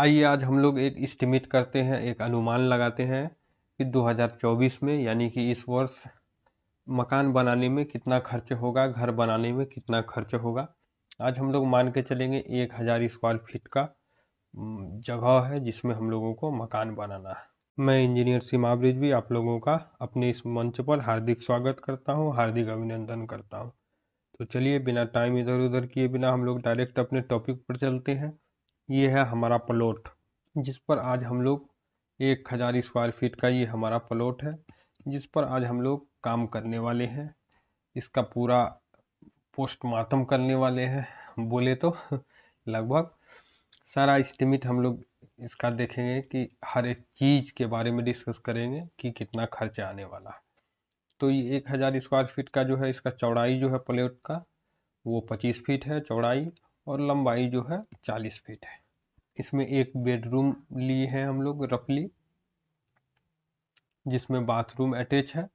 आइए आज हम लोग एक एस्टिमेट करते हैं, एक अनुमान लगाते हैं कि 2024 में यानी कि इस वर्ष मकान बनाने में कितना खर्च होगा, घर बनाने में कितना खर्च होगा। आज हम लोग मान के चलेंगे 1000 स्क्वायर फीट का जगह है जिसमें हम लोगों को मकान बनाना है। मैं इंजीनियर सीमाब रिजवी आप लोगों का अपने इस मंच पर हार्दिक स्वागत करता हूं, हार्दिक अभिनंदन करता हूं। तो चलिए बिना टाइम इधर उधर किए बिना हम लोग डायरेक्ट अपने टॉपिक पर चलते हैं। ये है हमारा प्लॉट जिस पर आज हम लोग 1000 स्क्वायर फीट का ये हमारा प्लॉट है जिस पर आज हम लोग काम करने वाले हैं। इसका पूरा पोस्टमार्टम करने वाले हैं बोले तो लगभग सारा एस्टिमेट हम लोग इसका देखेंगे कि हर एक चीज़ के बारे में डिस्कस करेंगे कि कितना खर्चा आने वाला है। तो ये 1000 स्क्वायर फीट का जो है इसका चौड़ाई जो है प्लॉट का वो 25 फीट है चौड़ाई, और लंबाई जो है 40 फीट है। इसमें एक बेडरूम लिए हैं हम लोग रफली, जिसमें बाथरूम अटैच है,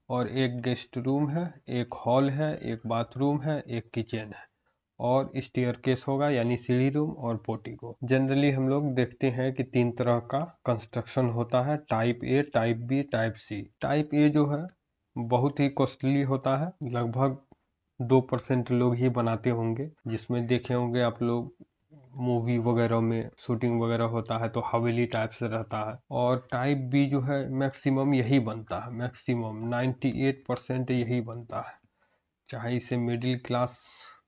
और एक गेस्ट रूम है, एक हॉल है, एक बाथरूम है, एक किचन है, और स्टेयरकेस होगा यानी सीढ़ी रूम और पोर्टिको। जनरली हम लोग देखते हैं कि 3 तरह का कंस्ट्रक्शन होता है, type A, type B, type C. Type A जो है बहुत ही कॉस्टली होता है, लगभग 2% लोग ही बनाते होंगे, जिसमें देखे होंगे आप लोग मूवी वगैरह में शूटिंग वगैरह होता है तो हवेली टाइप से रहता है। और टाइप बी जो है मैक्सिमम यही बनता है, मैक्सिमम 98% यही बनता है। चाहे इसे मिडिल क्लास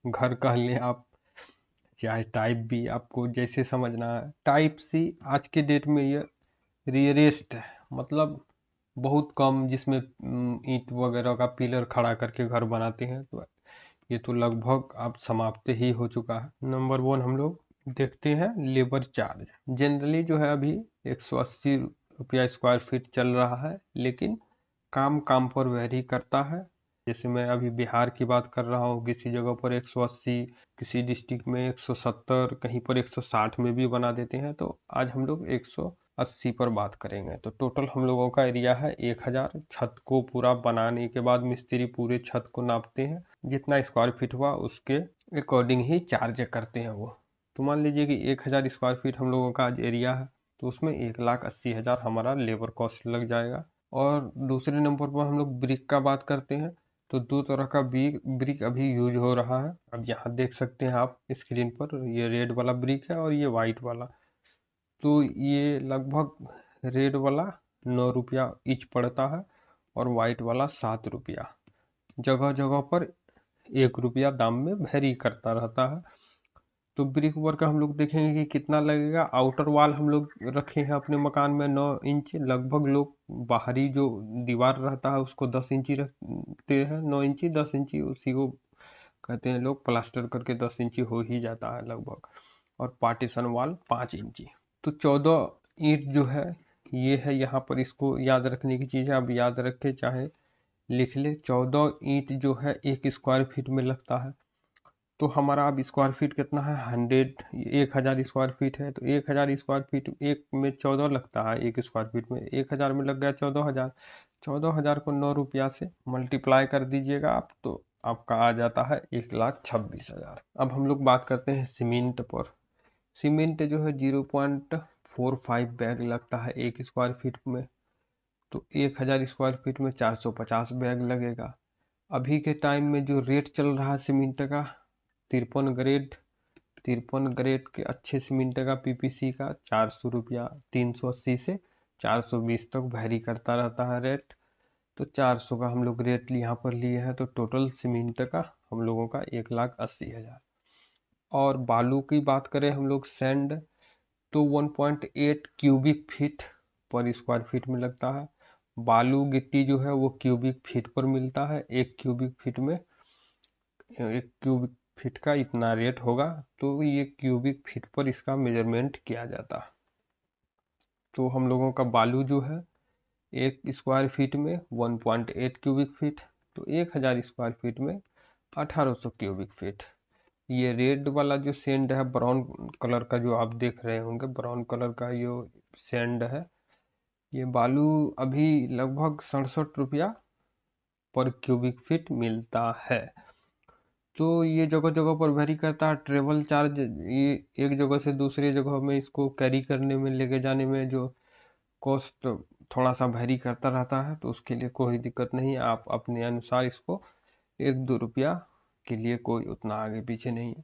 घर कह लें आप, चाहे टाइप बी, आपको जैसे समझना है। टाइप सी आज के डेट में ये रियरेस्ट है, मतलब बहुत कम, जिसमें ईंट वगैरह का पिलर खड़ा करके घर बनाते हैं, तो ये तो लगभग अब समाप्त ही हो चुका है। नंबर 1 हम लोग देखते हैं लेबर चार्ज। जनरली जो है अभी 180 रुपया स्क्वायर फीट चल रहा है, लेकिन काम काम पर वेरी करता है। जैसे मैं अभी बिहार की बात कर रहा हूँ, किसी जगह पर 180, किसी डिस्ट्रिक्ट में 170, कहीं पर 160 में भी बना देते हैं। तो आज हम लोग 180 पर बात करेंगे। तो टोटल हम लोगों का एरिया है 1000। छत को पूरा बनाने के बाद मिस्त्री पूरे छत को नापते हैं, जितना स्क्वायर फीट हुआ उसके अकॉर्डिंग ही चार्ज करते हैं वो। तो मान लीजिए कि 1000 स्क्वायर फीट हम लोगों का आज एरिया है, तो उसमें 1,80,000 हमारा लेबर कॉस्ट लग जाएगा। और दूसरे नंबर पर हम लोग ब्रिक का बात करते हैं, तो 2 तरह का ब्रिक अभी यूज हो रहा है। अब यहाँ देख सकते हैं आप स्क्रीन पर, ये रेड वाला ब्रिक है और ये वाइट वाला। तो ये लगभग रेड वाला 9 रुपया ईच पड़ता है, और वाइट वाला 7 रुपया। जगह जगह पर 1 रुपया दाम में वेरी करता रहता है। तो ब्रिक वर्क हम लोग देखेंगे कि कितना लगेगा। आउटर वॉल हम लोग रखे हैं अपने मकान में 9 इंच, लगभग लोग बाहरी जो दीवार रहता है उसको 10 इंची रखते हैं, 9 इंची 10 इंची उसी को कहते हैं लोग। प्लास्टर करके 10 इंची हो ही जाता है लगभग। और पार्टीशन वॉल 5 इंची। तो 14 ईंट जो है ये है यहाँ पर, इसको याद रखने की चीज़ है। अब याद रखे चाहे लिख ले, 14 ईंट जो है 1 स्क्वायर फीट में लगता है। तो हमारा अब स्क्वायर फीट कितना है, 1000 स्क्वायर फीट है, तो 1000 स्क्वायर फीट एक में 14 लगता है, 1 स्क्वायर फीट में 1000 में लग गया 14,000। 14,000 को 9 रुपया से मल्टीप्लाई कर दीजिएगा आप, तो आपका आ जाता है 1,26,000। अब हम लोग बात करते हैं सीमेंट पर। सीमेंट जो है 0.45 बैग लगता है 1 स्क्वायर फीट में। तो 1000 स्क्वायर फीट में 450 बैग लगेगा। अभी के टाइम में जो रेट चल रहा है सीमेंट का, 53 ग्रेड के अच्छे सीमेंट का पीपीसी का 400 रुपया, 380 से 420 तक वैरी करता रहता है रेट। तो 400 का हम लोग रेट यहाँ पर लिए हैं, तो टोटल सीमेंट का हम लोगों का 1,80,000। और बालू की बात करें हम लोग, सैंड, तो 1.8 क्यूबिक फीट पर स्क्वायर फीट में लगता है। बालू गिट्टी जो है वो क्यूबिक फीट पर मिलता है, 1 क्यूबिक फीट का इतना रेट होगा। तो ये क्यूबिक फीट पर इसका मेजरमेंट किया जाता है। तो हम लोगों का बालू जो है 1 स्क्वायर फीट में 1.8 क्यूबिक फीट, तो 1000 स्क्वायर फीट में 1800 क्यूबिक फीट। ये रेड वाला जो सैंड है, ब्राउन कलर का जो आप देख रहे होंगे, ब्राउन कलर का ये सैंड है, ये बालू अभी लगभग 67 रुपया पर क्यूबिक फीट मिलता है। तो ये जगह जगह पर वेरी करता है। ट्रेवल चार्ज, ये एक जगह से दूसरी जगह में इसको कैरी करने में, लेके जाने में जो कॉस्ट थोड़ा सा वेरी करता रहता है, तो उसके लिए कोई दिक्कत नहीं, आप अपने अनुसार इसको 1-2 रुपया के लिए कोई उतना आगे पीछे नहीं।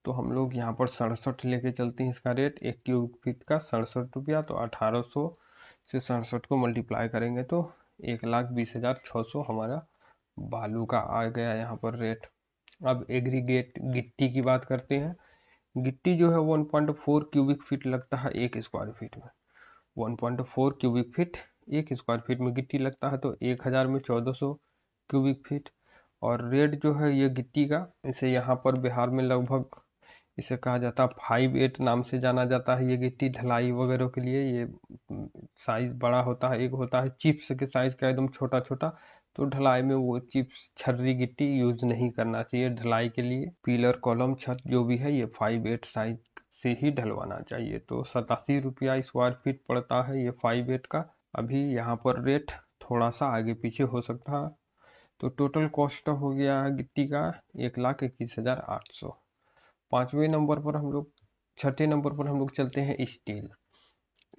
तो हम लोग यहाँ पर 67 लेके चलते हैं। इसका रेट 1 क्यूबिक फीट का 67 रुपया, तो 1800 से 67 को मल्टीप्लाई करेंगे तो 1,20,600 हमारा बालू का आ गया यहाँ पर रेट। अब एग्रीगेट गिट्टी की बात करते हैं। गिट्टी जो है 1.4 क्यूबिक फीट लगता है 1 स्क्वायर फीट में। 1.4 क्यूबिक फीट 1 स्क्वायर फीट में गिट्टी लगता है, तो 1000 में 1400 क्यूबिक फीट। और रेट जो है ये गिट्टी का, इसे यहाँ पर बिहार में लगभग इसे कहा जाता है 5-8 नाम से जाना जाता है। ये गिट्टी ढलाई वगैरह के लिए, ये साइज बड़ा होता है। एक होता है चिप्स के साइज का एकदम छोटा छोटा, तो ढलाई में वो चिप्स छर्री गिट्टी यूज नहीं करना चाहिए ढलाई के लिए। पिलर कॉलम छत जो भी है ये 5-8 साइज से ही ढलवाना चाहिए। तो 87 रुपया स्क्वायर फीट पड़ता है ये 5-8 का। अभी यहाँ पर रेट थोड़ा सा आगे पीछे हो सकता है। तो टोटल कॉस्ट हो गया है गिट्टी का 1,21,800। पांचवें नंबर पर हम लोग, छठे नंबर पर हम लोग चलते हैं स्टील।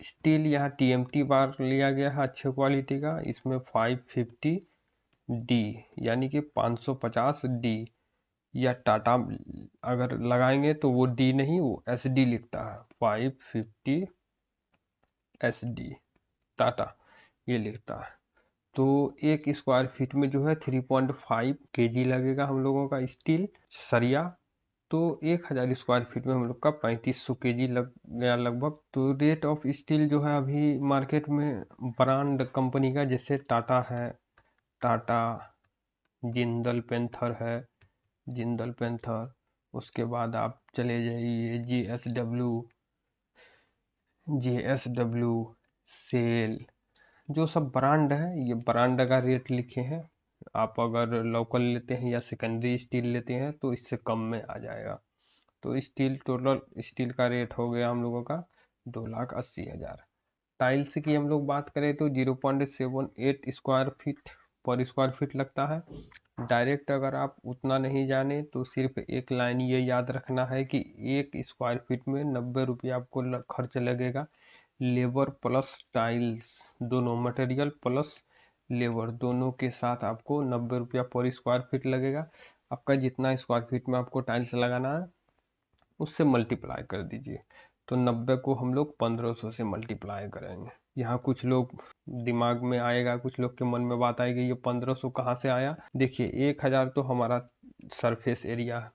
स्टील यहाँ TMT बार लिया गया है अच्छे क्वालिटी का। इसमें 550D यानी कि 550D, या टाटा अगर लगाएंगे तो वो D नहीं, वो SD लिखता है। 550SD टाटा ये लिखता है। तो 1 स्क्वायर फीट में जो है 3.5 kg लगेगा हम लोगों का स्टील सरिया। तो 1000 स्क्वायर फीट में हम लोग का 3500 kg लग गया लगभग। तो रेट ऑफ स्टील जो है अभी मार्केट में ब्रांड कंपनी का, जैसे टाटा है, टाटा जिंदल पेंथर है, जिंदल पेंथर। उसके बाद आप चले जाइए JSW सेल, जो सब ब्रांड है, ये ब्रांड का रेट लिखे हैं। आप अगर लोकल लेते हैं या सेकेंडरी स्टील लेते हैं तो इससे कम में आ जाएगा। तो स्टील, टोटल स्टील का रेट हो गया हम लोगों का 2,80,000। टाइल्स की हम लोग बात करें तो 0.78 स्क्वायर फीट पर स्क्वायर फीट लगता है। डायरेक्ट अगर आप उतना नहीं जाने तो सिर्फ एक लाइन ये याद रखना है कि 1 स्क्वायर फीट में 90 रुपये आपको खर्च लगेगा। लेबर प्लस टाइल्स दोनों, मटेरियल प्लस लेबर दोनों के साथ आपको 90 रुपया पर स्क्वायर फीट लगेगा। आपका जितना स्क्वायर फीट में आपको टाइल्स लगाना है उससे मल्टीप्लाई कर दीजिए। तो 90 को हम लोग 1500 से मल्टीप्लाई करेंगे। यहाँ कुछ लोग दिमाग में आएगा, कुछ लोग के मन में बात आएगी ये 1500 कहाँ से आया। देखिए 1000 तो हमारा सरफेस एरिया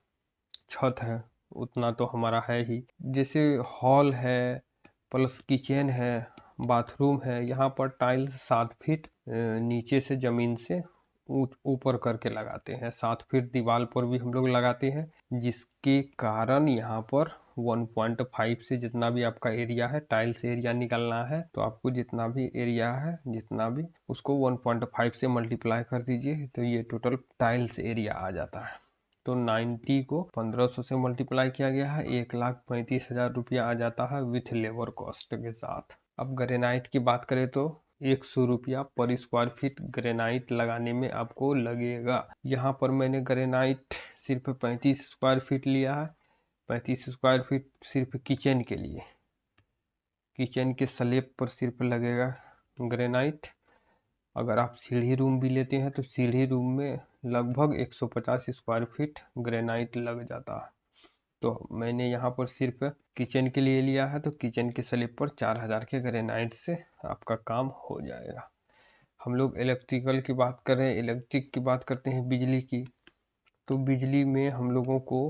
छत है, उतना तो हमारा है ही। जैसे हॉल है प्लस किचन है, बाथरूम है, यहाँ पर टाइल्स 7 फीट नीचे से जमीन से ऊपर करके लगाते हैं। 7 फीट दीवार पर भी हम लोग लगाते हैं, जिसके कारण यहाँ पर 1.5 से जितना भी आपका एरिया है, टाइल्स एरिया निकालना है, तो आपको जितना भी एरिया है, जितना भी उसको 1.5 से मल्टीप्लाई कर दीजिए, तो ये टोटल टाइल्स एरिया आ जाता है। तो 90 को 1500 से मल्टीप्लाई किया गया है, 1,35,000 रुपया आ जाता है विथ लेबर कॉस्ट के साथ। अब ग्रेनाइट की बात करें तो 100 रुपया पर स्क्वायर फीट ग्रेनाइट लगाने में आपको लगेगा। यहाँ पर मैंने ग्रेनाइट सिर्फ 35 स्क्वायर फीट लिया है। 35 स्क्वायर फीट सिर्फ किचन के लिए, किचन के स्लैब पर सिर्फ लगेगा ग्रेनाइट। अगर आप सीढ़ी रूम भी लेते हैं तो सीढ़ी रूम में लगभग 150 स्क्वायर फीट ग्रेनाइट लग जाता है। तो मैंने यहाँ पर सिर्फ किचन के लिए लिया है, तो किचन के स्लैब पर 4000 के ग्रेनाइट से आपका काम हो जाएगा। हम लोग इलेक्ट्रिकल की बात करें, इलेक्ट्रिक की बात करते हैं बिजली की। तो बिजली में हम लोगों को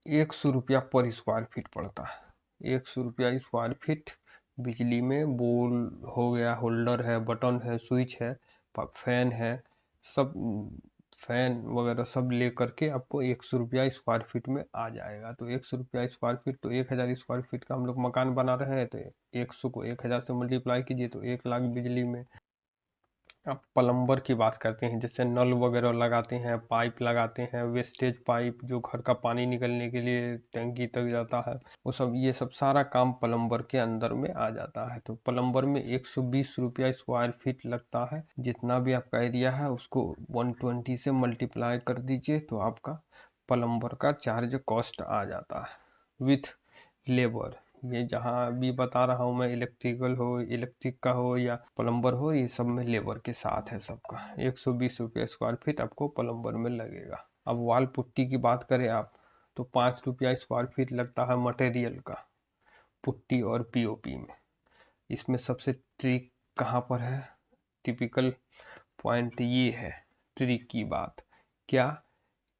100 रुपया पर स्क्वायर फीट पड़ता है। 100 रुपया स्क्वायर फीट बिजली में। बोल हो गया, होल्डर है, बटन है, स्विच है, फैन है, सब फैन वगैरह सब ले करके आपको 100 रुपया स्क्वायर फीट में आ जाएगा। तो 100 रुपया स्क्वायर फीट, तो 1000 स्क्वायर फीट का हम लोग मकान बना रहे हैं, तो 100 को 1000 से मल्टीप्लाई कीजिए तो 1 लाख बिजली में। अब प्लम्बर की बात करते हैं, जैसे नल वगैरह लगाते हैं, पाइप लगाते हैं, वेस्टेज पाइप जो घर का पानी निकलने के लिए टंकी तक जाता है, वो सब, ये सब सारा काम प्लम्बर के अंदर में आ जाता है। तो प्लम्बर में 120 रुपया स्क्वायर फीट लगता है। जितना भी आपका एरिया है उसको 120 से मल्टीप्लाई कर दीजिए तो आपका प्लम्बर का चार्ज कॉस्ट आ जाता है विथ लेबर। ये जहाँ भी बता रहा हूँ मैं, इलेक्ट्रिकल हो, इलेक्ट्रिक का हो या प्लम्बर हो, ये सब में लेबर के साथ है सबका। 120 रुपये स्क्वायर फीट आपको प्लम्बर में लगेगा। अब वाल पुट्टी की बात करें आप, तो 5 रुपया स्क्वायर फीट लगता है मटेरियल का, पुट्टी और पीओपी में। इसमें सबसे ट्रिक कहाँ पर है, टिपिकल पॉइंट ये है, ट्रिक की बात क्या,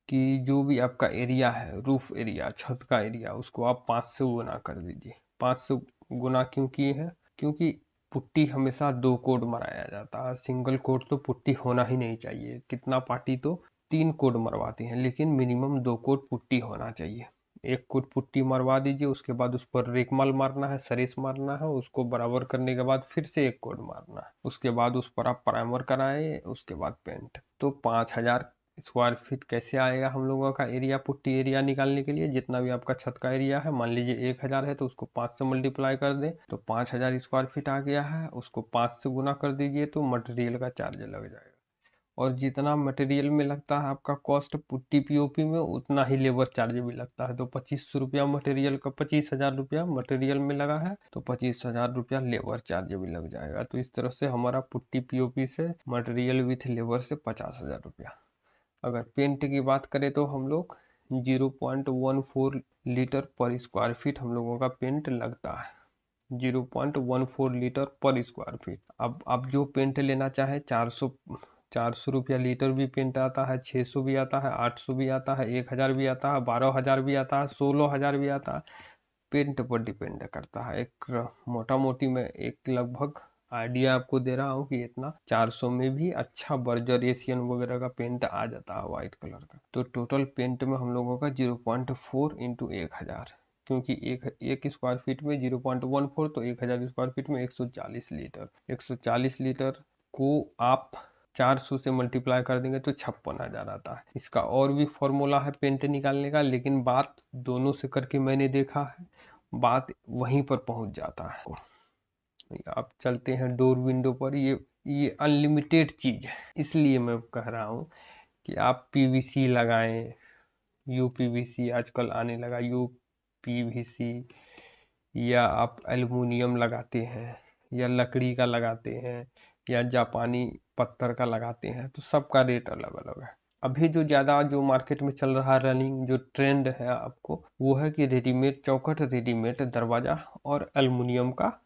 कि जो भी आपका एरिया है, रूफ एरिया, छत का एरिया, उसको आप 5 से गुना कर दीजिए। 5 से गुना क्यों किए हैं, क्योंकि पुट्टी हमेशा 2 कोड मराया जाता है, सिंगल कोड तो पुट्टी होना ही नहीं चाहिए। कितना पार्टी तो 3 कोड मरवाती हैं, लेकिन मिनिमम 2 कोड पुट्टी होना चाहिए। 1 कोड पुट्टी मरवा दीजिए, उसके बाद उस पर रेकमल मारना है, सरीस मारना है, उसको बराबर करने के बाद फिर से 1 कोड मारना है, उसके बाद उस पर आप प्राइमर कराए, उसके बाद पेंट। तो 5000 स्क्वायर फीट कैसे आएगा हम लोगों का एरिया, पुट्टी एरिया निकालने के लिए? जितना भी आपका छत का एरिया है, मान लीजिए 1000 है तो उसको 5 से मल्टीप्लाई कर दें तो 5000 स्क्वायर फीट आ गया है। उसको 5 से गुना कर दीजिए तो मटेरियल का चार्ज लग जाएगा। और जितना मटेरियल में लगता है आपका कॉस्ट पुट्टी पीओपी में, उतना ही लेबर चार्ज भी लगता है। तो 2500 रुपया मटेरियल का, 25,000 रुपया मटेरियल में लगा है तो 25,000 रुपया लेबर चार्ज भी लग जाएगा। तो इस तरह से हमारा पुट्टी पीओपी से मटेरियल विथ लेबर से 50,000 रुपया। अगर पेंट की बात करें तो हम लोग 0.14 लीटर पर स्क्वायर फीट हम लोगों का पेंट लगता है। 0.14 लीटर पर स्क्वायर फीट। अब आप जो पेंट लेना चाहे, 400 रुपया लीटर भी पेंट आता है, 600 भी आता है, 800 भी आता है, 1000 भी आता है, 12,000 भी आता है, 16,000 भी आता है। पेंट पर डिपेंड करता है। एक मोटा मोटी में एक लगभग आइडिया आपको दे रहा हूँ कि इतना 400 में भी अच्छा बर्जर एशियन वगैरह का पेंट आ जाता है व्हाइट कलर का। तो टोटल पेंट में हम लोगों का 0.4 इंटू 1000, क्योंकि एक स्क्वायर फीट में 0.14, तो 1000 स्क्वायर फीट में 140 लीटर। 140 लीटर को आप 400 से मल्टीप्लाई कर देंगे तो 56,000 आता है। इसका और भी फॉर्मूला है पेंट निकालने का, लेकिन बात दोनों से करके मैंने देखा है, बात वहीं पर पहुंच जाता है। आप चलते हैं डोर विंडो पर। ये अनलिमिटेड चीज है, इसलिए मैं कह रहा हूँ कि आप पीवीसी लगाएं। यूपीवीसी आजकल आने लगा, यूपीवीसी, या आप एल्युमिनियम लगाते हैं, या लकड़ी का लगाते हैं, या जापानी पत्थर का लगाते हैं, तो सबका रेट अलग अलग है। अभी जो ज़्यादा जो मार्केट में चल रहा रनिंग जो ट्रेंड है आपको, वो है कि रेडीमेड चौखट, रेडीमेड दरवाज़ा और एल्युमिनियम का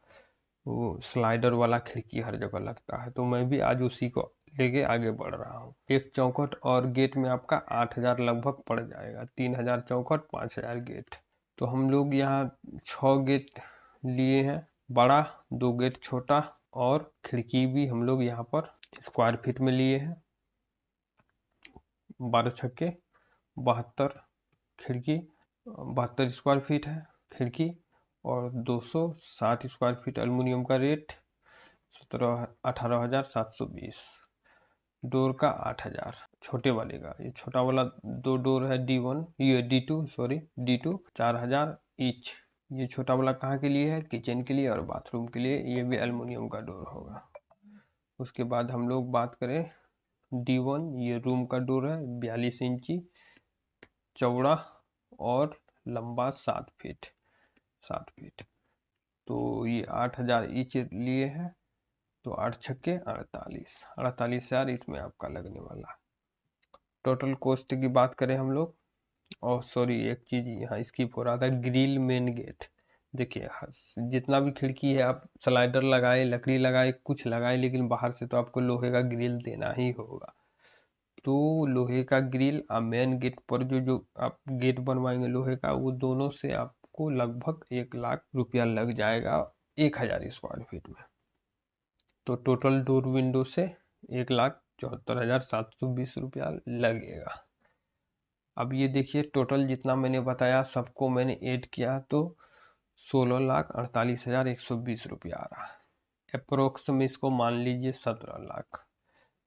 वो स्लाइडर वाला खिड़की हर जगह लगता है। तो मैं भी आज उसी को लेके आगे बढ़ रहा हूँ। एक चौखट और गेट में आपका 8,000 लगभग पड़ जाएगा। 3,000 चौखट, 5,000 गेट। तो हम लोग यहाँ 6 गेट लिए हैं, बड़ा 2 गेट छोटा, और खिड़की भी हम लोग यहाँ पर स्क्वायर फीट में लिए हैं। 12 छक्के 72 खिड़की, 72 स्क्वायर फीट है खिड़की, और 260 स्क्वायर फीट एल्युमिनियम का रेट 18,720। डोर का 8,000 छोटे वाले का। ये छोटा वाला 2 डोर है D1, ये D2, सॉरी D2, 4,000 ईच। ये छोटा वाला कहाँ के लिए है? किचन के लिए और बाथरूम के लिए। ये भी एल्युमिनियम का डोर होगा। उसके बाद हम लोग बात करें D1, ये रूम का डोर है, 42 इंची चौड़ा और लंबा 7 फीट। 7 फीट। तो ये 8,000 ईच लिए है। तो 8 छक्के 48,000 इसमें आपका लगने वाला। टोटल कॉस्ट की बात करें हम लोग, और सॉरी एक चीज यहाँ स्किप हो रहा था, ग्रिल मेन गेट। देखिए जितना भी खिड़की है, आप स्लाइडर लगाए, लकड़ी लगाए, कुछ लगाए, लेकिन बाहर से तो आपको लोहे का ग्रिल देना ही होगा। तो लोहे का ग्रिल और मेन गेट पर जो जो आप गेट बनवाएंगे लोहे का, वो दोनों से आपको लगभग 1,00,000 रुपया लग जाएगा 1,000 स्क्वायर फीट में। तो टोटल डोर विंडो से 1,74,720 रुपया लगेगा। अब ये देखिए टोटल जितना मैंने बताया सबको मैंने ऐड किया तो 16,48,120 रुपया आ रहा है। अप्रोक्स में इसको मान लीजिए 17 लाख।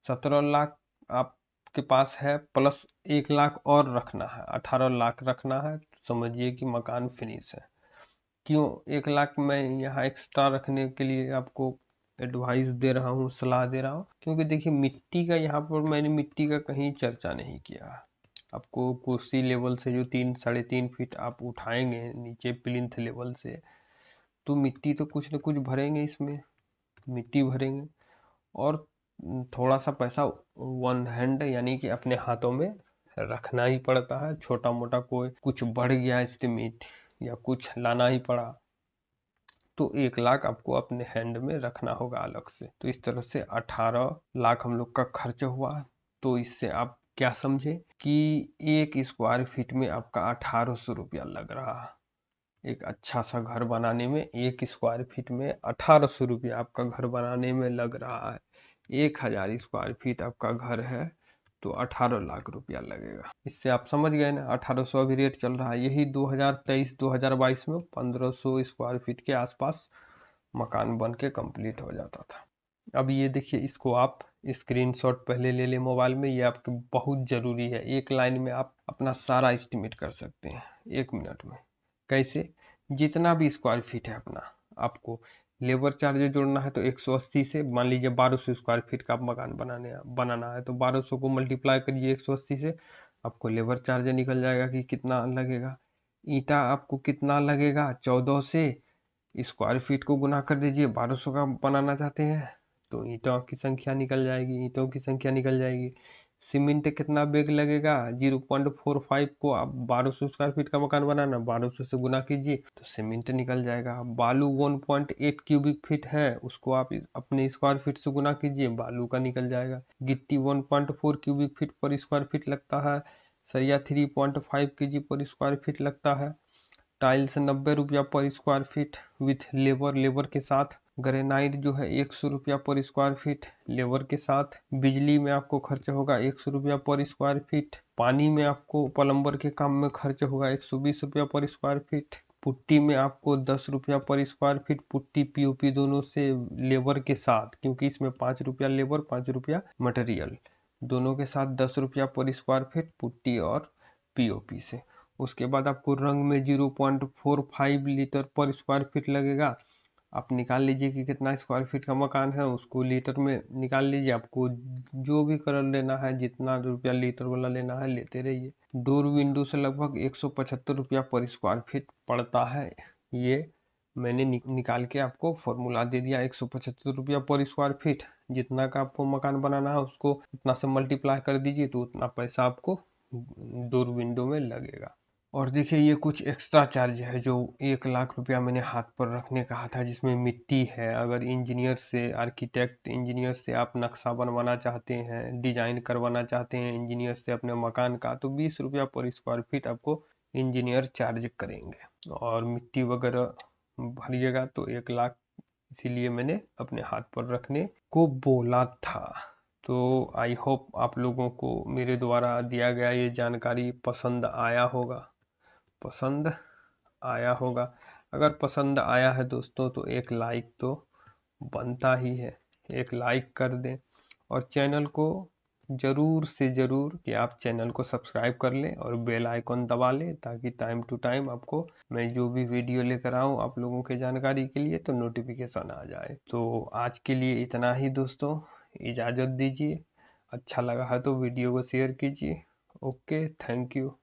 17 लाख आपके पास है, प्लस 1,00,000 और रखना है, 18 लाख रखना है, तो समझिए कि मकान फिनिश है। क्यों 1,00,000 मैं यहाँ एक्स्ट्रा रखने के लिए आपको एडवाइस दे रहा हूँ, सलाह दे रहा हूँ? क्योंकि देखिए मिट्टी का यहाँ पर मैंने मिट्टी का कहीं चर्चा नहीं किया। आपको कुर्सी लेवल से जो 3-3.5 फीट आप उठाएंगे नीचे प्लिंथ लेवल से, तो मिट्टी तो कुछ न कुछ भरेंगे, इसमें मिट्टी भरेंगे। और थोड़ा सा पैसा वन हैंड यानी कि अपने हाथों में रखना ही पड़ता है। छोटा मोटा कोई कुछ बढ़ गया एस्टिमेट या कुछ लाना ही पड़ा तो 1 लाख आपको अपने हैंड में रखना होगा अलग से। तो इस तरह से 18 लाख हम लोग का खर्च हुआ। तो इससे आप क्या समझे कि 1 स्क्वायर फीट में आपका 1800 रुपया लग रहा है। एक अच्छा सा घर बनाने में 1 स्क्वायर फीट में 1800 रुपया आपका घर बनाने में लग रहा है। 1000 स्क्वायर फीट आपका घर है तो 18 लाख रुपया लगेगा। इससे आप समझ गए ना, 1800 अभी रेट चल रहा है। यही 2023-2022 में 1500 स्क्वायर फीट के आसपास मकान बन के कंप्लीट हो जाता था। अब ये देखिए, इसको आप स्क्रीनशॉट पहले ले ले मोबाइल में, ये आपके बहुत जरूरी है। एक लाइन में आप अपना सारा एस्टिमेट कर सकते हैं 1 मिनट में। कैसे? जितना भी स्क्वायर फीट है अपना, आपको लेबर चार्ज जोड़ना है तो 180 से, मान लीजिए 1200 स्क्वायर फीट का आप मकान बनाना है तो 1200 को मल्टीप्लाई करिए 180 से, आपको लेबर चार्ज निकल जाएगा कि कितना लगेगा। ईंटा आपको कितना लगेगा, 14 से स्क्वायर फीट को गुना कर दीजिए। 1200 का बनाना चाहते हैं तो ईंटों की संख्या निकल जाएगी, ईंटों की संख्या निकल जाएगी। सीमेंट कितना बैग लगेगा, 0.45 को आप 1200 स्क्वायर फीट का मकान बनाना, 1200 से गुना कीजिए तो सीमेंट निकल जाएगा। बालू 1.8 क्यूबिक फीट है, उसको आप अपने स्क्वायर फीट से गुना कीजिए, बालू का निकल जाएगा। गिट्टी 1.4 क्यूबिक फीट पर स्क्वायर फीट लगता है। सरिया 3.5 kg पर स्क्वायर फीट लगता है। टाइल्स 90 रुपया पर स्क्वायर फीट विथ लेबर के साथ। ग्रेनाइट जो है 100 रुपया पर स्क्वायर फीट लेबर के साथ। बिजली में आपको खर्च होगा 100 रुपया पर स्क्वायर फीट। पानी में आपको प्लम्बर के काम में खर्च होगा 120 रुपया पर स्क्वायर फीट। पुट्टी में आपको 10 रुपया पर स्क्वायर फीट, पुट्टी पीओपी दोनों से लेबर के साथ, क्योंकि इसमें 5 रुपया लेबर 5 रुपया मटेरियल, दोनों के साथ 10 रुपया पर स्क्वायर फीट पुट्टी और पीओपी से। उसके बाद आपको रंग में 0.45 लीटर पर स्क्वायर फीट लगेगा। आप निकाल लीजिए कि कितना स्क्वायर फीट का मकान है, उसको लीटर में निकाल लीजिए। आपको जो भी कलर लेना है, जितना रुपया लीटर वाला लेना है लेते रहिए। डोर विंडो से लगभग 175 रुपया पर स्क्वायर फीट पड़ता है। ये मैंने निकाल के आपको फॉर्मूला दे दिया। 175 रुपया पर स्क्वायर फीट, जितना का आपको मकान बनाना है उसको उतना से मल्टीप्लाई कर दीजिए तो उतना पैसा आपको डोर विंडो में लगेगा। और देखिए, ये कुछ एक्स्ट्रा चार्ज है जो 1 लाख रुपया मैंने हाथ पर रखने कहा था, जिसमें मिट्टी है। अगर इंजीनियर से, आर्किटेक्ट इंजीनियर से आप नक्शा बनवाना चाहते हैं, डिजाइन करवाना चाहते हैं इंजीनियर से अपने मकान का, तो 20 रुपया पर स्क्वायर फीट आपको इंजीनियर चार्ज करेंगे। और मिट्टी वगैरह भरिएगा तो 1 लाख, इसीलिए मैंने अपने हाथ पर रखने को बोला था। तो आई होप आप लोगों को मेरे द्वारा दिया गया ये जानकारी पसंद आया होगा। पसंद आया होगा। अगर पसंद आया है दोस्तों तो एक लाइक तो बनता ही है, एक लाइक कर दें। और चैनल को जरूर से जरूर कि आप चैनल को सब्सक्राइब कर लें और बेल आइकॉन दबा लें, ताकि टाइम टू टाइम आपको मैं जो भी वीडियो लेकर आऊँ आप लोगों के जानकारी के लिए तो नोटिफिकेशन आ जाए। तो आज के लिए इतना ही दोस्तों, इजाज़त दीजिए। अच्छा लगा है तो वीडियो को शेयर कीजिए। Okay, thank you.